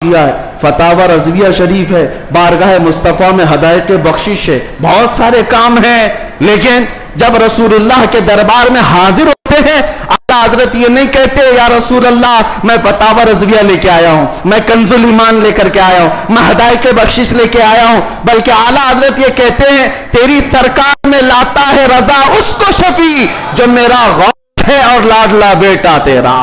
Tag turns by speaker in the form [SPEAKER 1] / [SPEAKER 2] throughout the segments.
[SPEAKER 1] किया है, फतावा रज़विया शरीफ है, बारगाह मुस्तफ़ा में हदायत बख्शिश है, बहुत सारे काम हैं। लेकिन जब रसूलुल्लाह के दरबार में हाजिर होते हैं, आला हजरत ये नहीं कहते या रसूल अल्लाह मैं फतावा रज़विया लेके आया हूँ, मैं कंजुल ईमान लेकर के आया हूँ, मैं हदायत बख्शिश लेके आया हूँ, बल्कि आला हजरत ये कहते हैं तेरी सरकार में लाता है रजा उसको शफी जो मेरा गौस है और लाडला बेटा तेरा।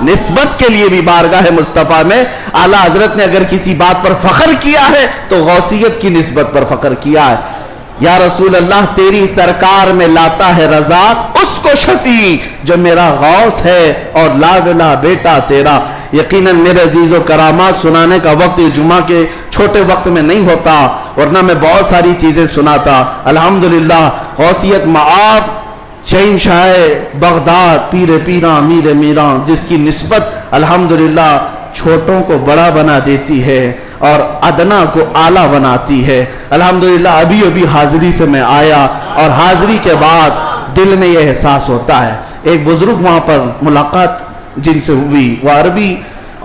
[SPEAKER 1] निस्बत के लिए भी बारगाह मुस्तफ़ा में आला हजरत ने अगर किसी बात पर फख्र किया है तो गौसियत की निस्बत पर फख्र किया है। या रसूल अल्लाह तेरी सरकार में लाता है रजा उसको शफी जो मेरा गौस है और लाडला बेटा तेरा। यकीनन मेरे अजीज़ो करामात सुनाने का वक्त जुमा के छोटे वक्त में नहीं होता, वरना मैं बहुत सारी चीज़ें सुनाता। अल्हम्दुलिल्लाह गौसियत माआब शहंशाह बगदाद पीर पीरा मीर मीरा जिसकी निस्बत अल्हम्दुलिल्लाह छोटों को बड़ा बना देती है और अदना को आला बनाती है। अल्हम्दुलिल्लाह अभी अभी हाजिरी से मैं आया और हाजिरी के बाद दिल में यह एहसास होता है। एक बुजुर्ग वहाँ पर मुलाकात जिनसे हुई वह अरबी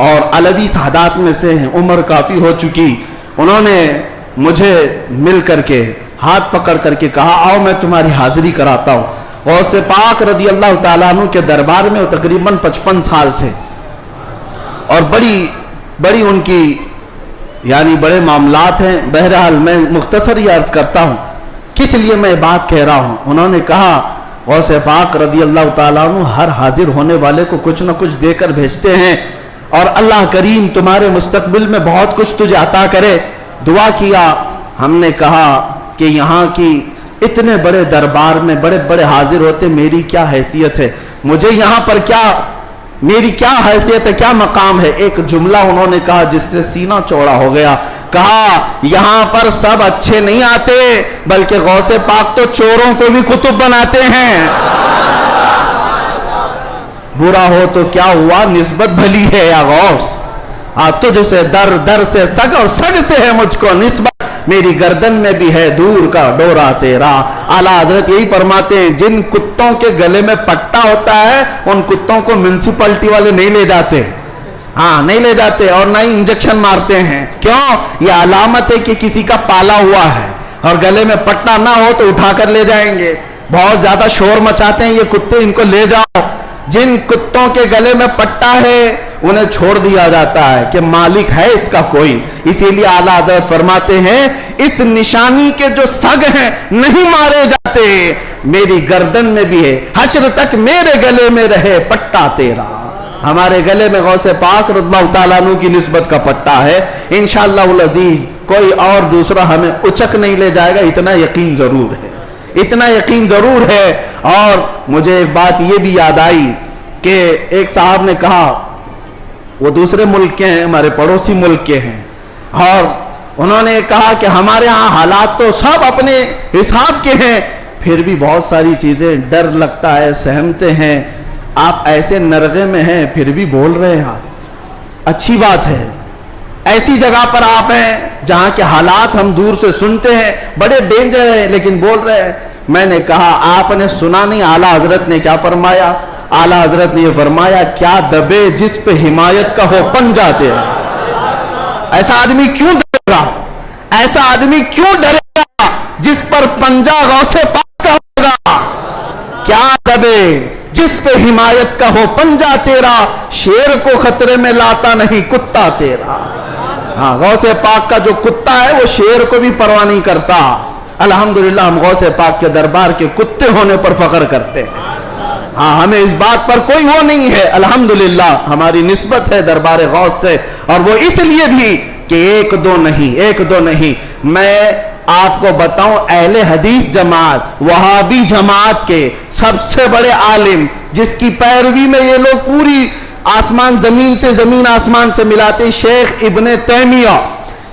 [SPEAKER 1] और अलवी सादात में से हैं, उम्र काफ़ी हो चुकी। उन्होंने मुझे मिल करके हाथ पकड़ करके कहा आओ मैं तुम्हारी हाजिरी कराता हूँ। गौसे पाक रदी अल्लाह ताला अन्हु के दरबार में वो तकरीबन 55 साल से और बड़ी उनकी यानी बड़े मामलात हैं। बहरहाल मैं मुख्तसर ही अर्ज करता हूँ किस लिए मैं बात कह रहा हूँ। उन्होंने कहा गौसे पाक रदी अल्लाह ताला अन्हु हर हाजिर होने वाले को कुछ न कुछ देकर भेजते हैं और अल्लाह करीम तुम्हारे मुस्तकबिल में बहुत कुछ तुझे अता करे। दुआ किया। हमने कहा कि यहाँ की इतने बड़े दरबार में बड़े बड़े हाजिर होते, मेरी क्या हैसियत है, मुझे यहाँ पर क्या मेरी क्या हैसियत है, क्या मकाम है। एक जुमला उन्होंने कहा जिससे सीना चौड़ा हो गया। कहा यहाँ पर सब अच्छे नहीं आते बल्कि गौसे पाक तो चोरों को भी कुतुब बनाते हैं। बुरा हो तो क्या हुआ, निस्बत भली है या गौस। तुझसे दर दर से सग और सग से है मुझको निस्बत, मेरी गर्दन में भी है दूर का डोरा तेरा। आला हजरत यही फरमाते हैं जिन कुत्तों के गले में पट्टा होता है उन कुत्तों को म्युनिसिपैलिटी वाले नहीं ले जाते, हाँ नहीं ले जाते और ना ही इंजेक्शन मारते हैं। क्यों? यह अलामत है कि किसी का पाला हुआ है और गले में पट्टा ना हो तो उठाकर ले जाएंगे। बहुत ज्यादा शोर मचाते हैं ये कुत्ते, इनको ले जाओ। जिन कुत्तों के गले में पट्टा है उन्हें छोड़ दिया जाता है कि मालिक है इसका कोई। इसीलिए आला हज़रत फरमाते हैं इस निशानी के जो सग हैं नहीं मारे जाते, मेरी गर्दन में भी है, हश्र तक मेरे गले में रहे पट्टा तेरा। हमारे गले में गौसे पाक रज़ियल्लाहु ताला अन्हु की निस्बत का पट्टा है। इंशाअल्लाह अज़ीज कोई और दूसरा हमें उचक नहीं ले जाएगा, इतना यकीन जरूर है, इतना यकीन जरूर है। और मुझे एक बात ये भी याद आई कि एक साहब ने कहा वो दूसरे मुल्क के हैं, हमारे पड़ोसी मुल्क के हैं, और उन्होंने कहा कि हमारे यहाँ हालात तो सब अपने हिसाब के हैं, फिर भी बहुत सारी चीज़ें डर लगता है, सहमते हैं। आप ऐसे नरगे में हैं फिर भी बोल रहे हैं, अच्छी बात है। ऐसी जगह पर आप हैं जहाँ के हालात हम दूर से सुनते हैं, बड़े डेंजर है, लेकिन बोल रहे हैं। मैंने कहा आपने सुना नहीं आला हजरत ने क्या फरमाया? आला हजरत ने ये फरमाया क्या दबे जिस पे हिमायत का हो पंजा तेरा। ऐसा आदमी क्यों डरेगा, ऐसा आदमी क्यों डरेगा जिस पर पंजा गौसे पाक का होगा। क्या दबे जिस पे हिमायत का हो पंजा तेरा, शेर को खतरे में लाता नहीं कुत्ता तेरा। हाँ, गौसे पाक का जो कुत्ता है वो शेर को भी परवाह नहीं करता। अल्हम्दुलिल्लाह हम गौसे पाक के दरबार के कुत्ते होने पर फख्र करते हैं। हाँ, हमें इस बात पर कोई वो नहीं है, अल्हम्दुलिल्लाह हमारी निस्बत है दरबार गौस से। और वो इसलिए भी कि एक दो नहीं। मैं आपको बताऊं अहले हदीस जमात वहाबी जमात के सबसे बड़े आलिम जिसकी पैरवी में ये लोग पूरी आसमान जमीन से जमीन आसमान से मिलाते, शेख इब्ने तैमिया।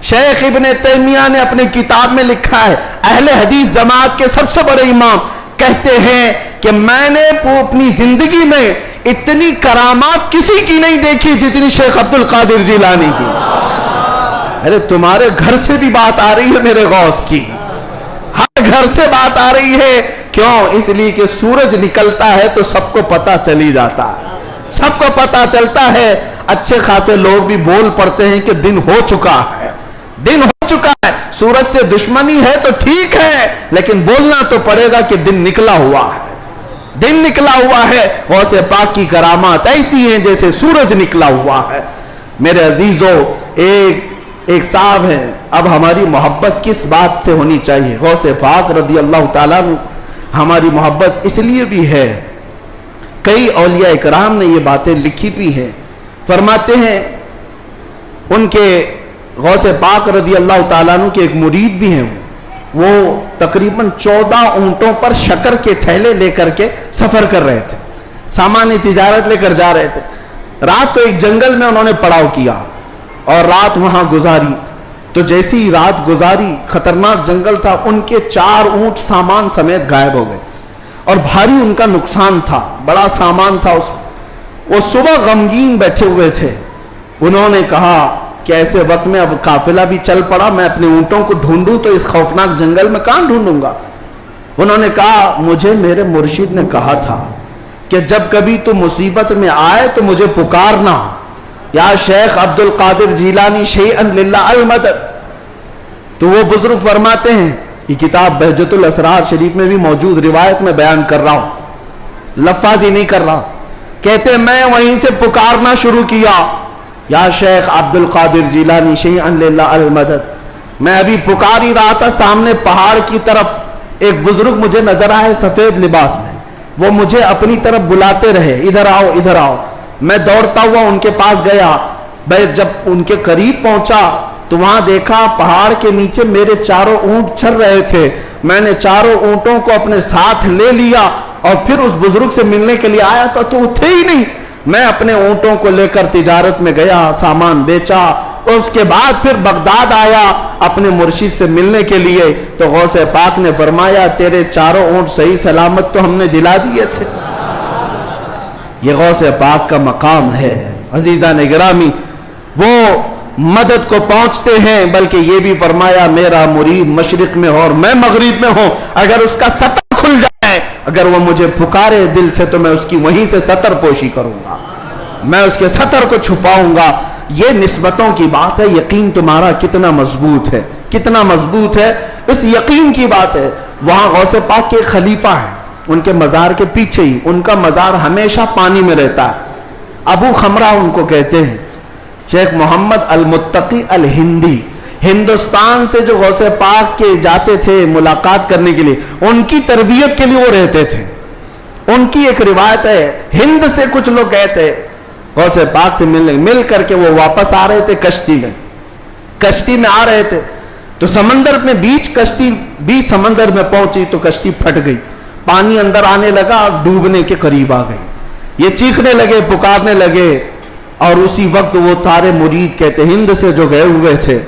[SPEAKER 1] शेख इब्ने तैमिया ने अपने किताब में लिखा है, अहले हदीस जमात के सबसे बड़े इमाम कहते हैं कि मैंने अपनी जिंदगी में इतनी करामात किसी की नहीं देखी जितनी शेख अब्दुल कादिर जिलानी की। अरे तुम्हारे घर से भी बात आ रही है मेरे गौस की, हर घर से बात आ रही है। क्यों? इसलिए कि सूरज निकलता है तो सबको पता चली जाता है। سب کو پتا چلتا ہے، اچھے خاصے لوگ بھی بول پڑتے ہیں کہ دن ہو چکا ہے، دن ہو چکا ہے، سورج سے دشمنی ہے تو ٹھیک ہے، لیکن بولنا تو پڑے گا کہ دن نکلا ہوا ہے، دن نکلا ہوا ہے۔ غوث پاک کی کرامات ایسی ہیں جیسے سورج نکلا ہوا ہے۔ میرے عزیزو، ایک صاحب ہے، اب ہماری محبت کس بات سے ہونی چاہیے؟ غوث پاک رضی اللہ تعالیٰ عنہ ہماری محبت اس لیے بھی ہے، کئی اولیاء اکرام نے یہ باتیں لکھی بھی ہیں، فرماتے ہیں ان کے غوث پاک رضی اللہ تعالیٰ عنہ کے ایک مرید بھی ہیں، وہ تقریباً 14 اونٹوں پر شکر کے تھیلے لے کر کے سفر کر رہے تھے، سامان تجارت لے کر جا رہے تھے۔ رات کو ایک جنگل میں انہوں نے پڑاؤ کیا اور رات وہاں گزاری، تو جیسی رات گزاری، خطرناک جنگل تھا، ان کے 4 اونٹ سامان سمیت غائب ہو گئے اور بھاری ان کا نقصان تھا، بڑا سامان تھا اس میں۔ وہ صبح غمگین بیٹھے ہوئے تھے، انہوں نے کہا کہ ایسے وقت میں اب قافلہ بھی چل پڑا، میں اپنے اونٹوں کو ڈھونڈوں تو اس خوفناک جنگل میں کہاں ڈھونڈوں گا؟ انہوں نے کہا مجھے میرے مرشد نے کہا تھا کہ جب کبھی تو مصیبت میں آئے تو مجھے پکارنا، یا شیخ عبد القادر جیلانی شیئا للہ المدد۔ تو وہ بزرگ فرماتے ہیں، یہ کتاب بہجت الاسرار شریف میں بھی موجود روایت میں بیان کر رہا ہوں، لفظ ہی نہیں کر رہا، کہتے میں وہیں سے پکارنا شروع کیا، یا شیخ عبد القادر جیلانی شیئا للہ المدد۔ میں ابھی پکار ہی رہا تھا، سامنے پہاڑ کی طرف ایک بزرگ مجھے نظر آئے سفید لباس میں، وہ مجھے اپنی طرف بلاتے رہے، ادھر آؤ ادھر آؤ۔ میں دوڑتا ہوا ان کے پاس گیا، جب ان کے قریب پہنچا تو وہاں دیکھا پہاڑ کے نیچے میرے 4 اونٹ چر رہے تھے۔ میں نے 4 اونٹوں کو اپنے ساتھ لے لیا اور پھر اس بزرگ سے ملنے کے لیے آیا تو وہ تھے ہی نہیں۔ میں اپنے اونٹوں کو لے کر تجارت میں گیا، سامان بیچا، اس کے بعد پھر بغداد آیا اپنے مرشد سے ملنے کے لیے، تو غوث پاک نے فرمایا تیرے 4 اونٹ صحیح سلامت تو ہم نے دلا دیے تھے۔ یہ غوث پاک کا مقام ہے عزیزان گرامی، وہ مدد کو پہنچتے ہیں، بلکہ یہ بھی فرمایا میرا مرید مشرق میں ہو اور میں مغرب میں ہوں، اگر اس کا سطر کھل جائے، اگر وہ مجھے پکارے دل سے تو میں اس کی وہیں سے سطر پوشی کروں گا، میں اس کے سطر کو چھپاؤں گا۔ یہ نسبتوں کی بات ہے، یقین تمہارا کتنا مضبوط ہے، کتنا مضبوط ہے، اس یقین کی بات ہے۔ وہاں غوث پاک کے خلیفہ ہیں، ان کے مزار کے پیچھے ہی، ان کا مزار ہمیشہ پانی میں رہتا ہے، ابو خمرہ ان کو کہتے ہیں، شیخ محمد المتقی الہندی، ہندوستان سے جو غوث پاک کے جاتے تھے ملاقات کرنے کے لیے، ان کی تربیت کے لیے وہ رہتے تھے۔ ان کی ایک روایت ہے، ہند سے کچھ لوگ گئے تھے غوث پاک سے ملنے، مل کر کے وہ واپس آ رہے تھے کشتی میں آ رہے تھے، تو سمندر میں بیچ سمندر میں پہنچی تو کشتی پھٹ گئی، پانی اندر آنے لگا، ڈوبنے کے قریب آ گئی، یہ چیخنے لگے، پکارنے لگے، اور اسی وقت وہ سارے مرید کہتے ہند سے جو گئے ہوئے تھے،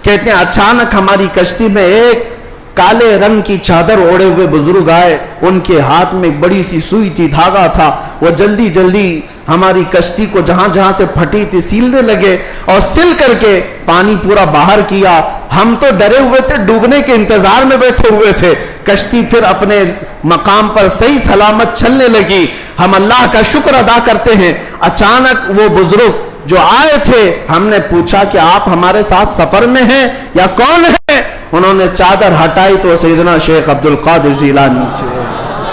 [SPEAKER 1] کہتے ہیں اچانک ہماری کشتی میں ایک کالے رنگ کی چادر اوڑے ہوئے بزرگ آئے، ان کے ہاتھ میں ایک بڑی سی سوئی تھی، دھاگا تھا، وہ جلدی جلدی ہماری کشتی کو جہاں جہاں سے پھٹی تھی سیلنے لگے اور سل کر کے پانی پورا باہر کیا۔ ہم تو ڈرے ہوئے تھے، ڈوبنے کے انتظار میں بیٹھے ہوئے تھے، کشتی پھر اپنے مقام پر صحیح سلامت چلنے لگی، ہم اللہ کا شکر ادا کرتے ہیں۔ اچانک وہ بزرگ جو آئے تھے، ہم نے پوچھا کہ آپ ہمارے ساتھ سفر میں ہیں یا کون ہے؟ انہوں نے چادر ہٹائی تو سیدنا شیخ عبد القادر جیلانی تھے۔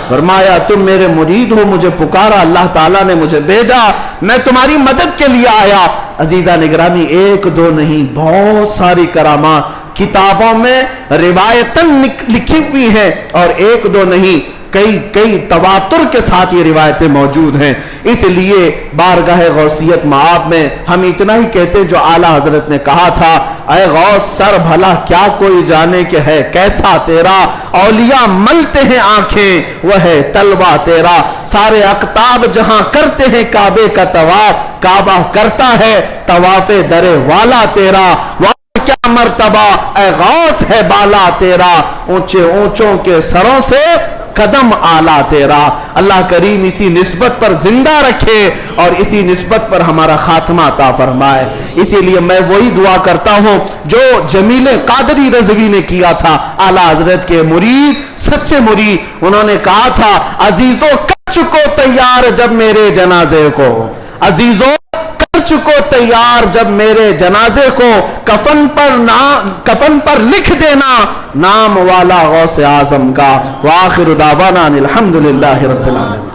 [SPEAKER 1] فرمایا تم میرے مرید ہو، مجھے پکارا، اللہ تعالیٰ نے مجھے بھیجا، میں تمہاری مدد کے لیے آیا۔ عزیزان گرامی، ایک دو نہیں، بہت ساری کرامات کتابوں میں روایتاً لکھی ہوئی ہیں، اور ایک دو نہیں، کئی تواتر کے ساتھ یہ روایتیں موجود ہیں۔ اس لیے بارگاہ غوثیت مآب میں ہم اتنا ہی کہتے ہیں جو اعلیٰ حضرت نے کہا تھا، اے غوث سر بھلا کیا کوئی جانے کہ ہے کیسا تیرا، اولیاء ملتے ہیں آنکھیں وہ ہے طلبہ تیرا، سارے اقطاب جہاں کرتے ہیں کعبے کا طواف، کعبہ کرتا ہے طواف در والا تیرا، کیا مرتبہ اے غوث ہے بالا تیرا، اونچے اونچوں کے سروں سے قدم آلہ تیرا۔ اللہ کریم اسی نسبت پر زندہ رکھے اور اسی نسبت پر ہمارا خاتمہ عطا فرمائے۔ اسی لیے میں وہی دعا کرتا ہوں جو جمیل قادری رضوی نے کیا تھا، اعلیٰ حضرت کے مرید، سچے مرید، انہوں نے کہا تھا عزیزو چکو تیار جب میرے جنازے کو، عزیزوں کر چکو تیار جب میرے جنازے کو، کفن پر لکھ دینا نام والا غوث اعظم کا۔ وآخر دعوانا الحمدللہ رب العالمین۔